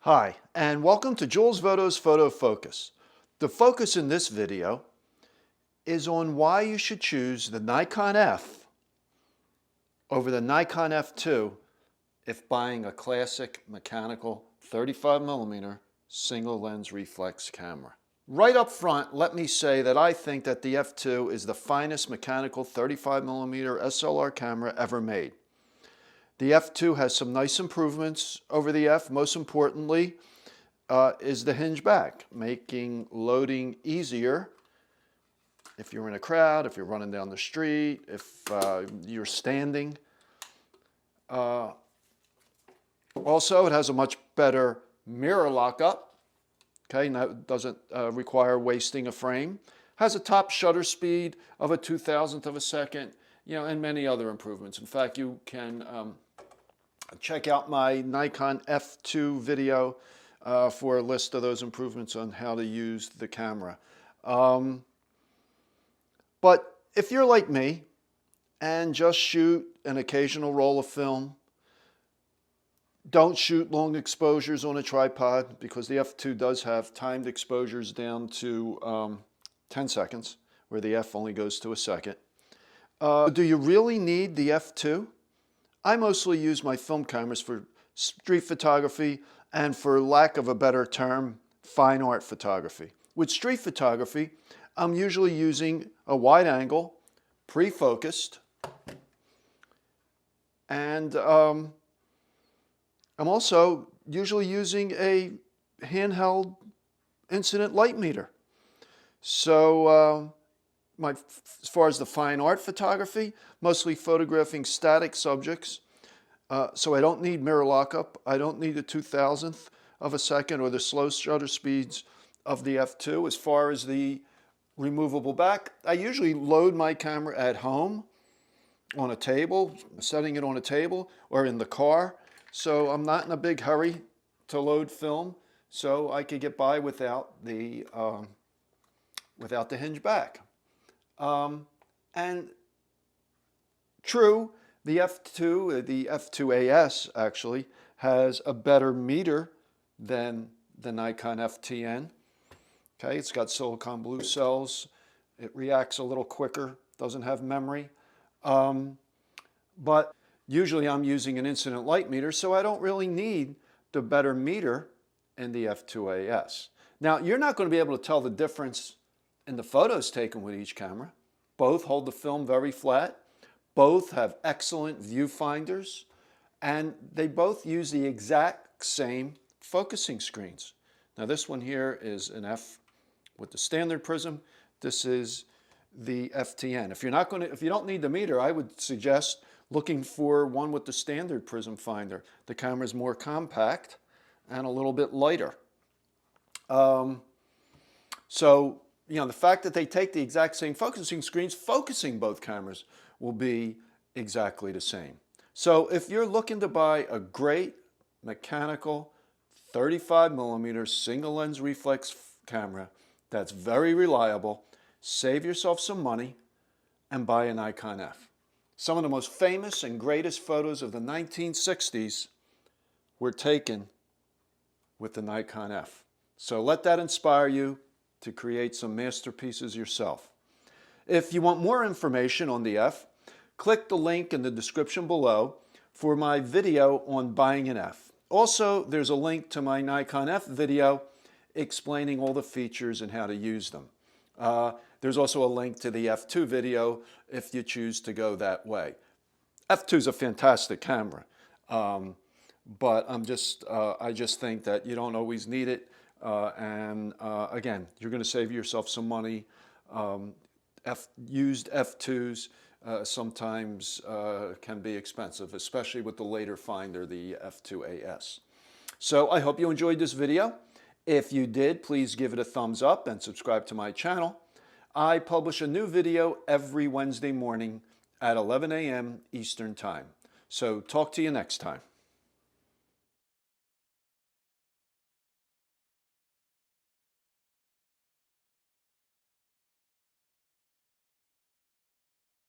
Hi, and welcome to Jules Voto's Photo Focus. The focus in this video is on why you should choose the Nikon F over the Nikon F2 if buying a classic mechanical 35mm single lens reflex camera. Right up front, let me say that I think that the F2 is the finest mechanical 35mm SLR camera ever made. The F2 has some nice improvements over the F. Most importantly is the hinge back, making loading easier if you're in a crowd, if you're running down the street, if you're standing. Also, it has a much better mirror lockup. Okay, now it doesn't require wasting a frame. Has a top shutter speed of a 2,000th of a second, and many other improvements. In fact, you can check out my Nikon F2 video for a list of those improvements on how to use the camera. But if you're like me and just shoot an occasional roll of film, don't shoot long exposures on a tripod, because the F2 does have timed exposures down to 10 seconds, where the F only goes to a second. Do you really need the F2? I mostly use my film cameras for street photography and, for lack of a better term, fine art photography. With street photography, I'm usually using a wide angle, pre-focused, and I'm also usually using a handheld incident light meter. So as far as the fine art photography, mostly photographing static subjects. So I don't need mirror lockup. I don't need a 2,000th of a second or the slow shutter speeds of the F2. As far as the removable back, I usually load my camera at home on a table, setting it on a table, or in the car. So I'm not in a big hurry to load film, so I could get by without the hinge back. And true, the F2, the F2AS actually, has a better meter than the Nikon FTN. Okay, it's got silicon blue cells. It reacts a little quicker, doesn't have memory. But usually I'm using an incident light meter, so I don't really need the better meter in the F2AS. Now, you're not going to be able to tell the difference in the photos taken with each camera. Both hold the film very flat. Both have excellent viewfinders, and they both use the exact same focusing screens. Now, this one here is an F with the standard prism. This is the FTN. If you don't need the meter, I would suggest looking for one with the standard prism finder. The camera is more compact and a little bit lighter. So, the fact that they take the exact same focusing screens, focusing both cameras will be exactly the same. So if you're looking to buy a great mechanical 35mm single lens reflex camera that's very reliable, save yourself some money and buy a Nikon F. Some of the most famous and greatest photos of the 1960s were taken with the Nikon F. So let that inspire you to create some masterpieces yourself. If you want more information on the F, click the link in the description below for my video on buying an F. Also, there's a link to my Nikon F video explaining all the features and how to use them. There's also a link to the F2 video if you choose to go that way. F2 is a fantastic camera, but I just think that you don't always need it. Again, you're going to save yourself some money. Used F2s sometimes can be expensive, especially with the later finder, the F2AS. So I hope you enjoyed this video. If you did, please give it a thumbs up and subscribe to my channel. I publish a new video every Wednesday morning at 11 a.m. Eastern Time. So talk to you next time.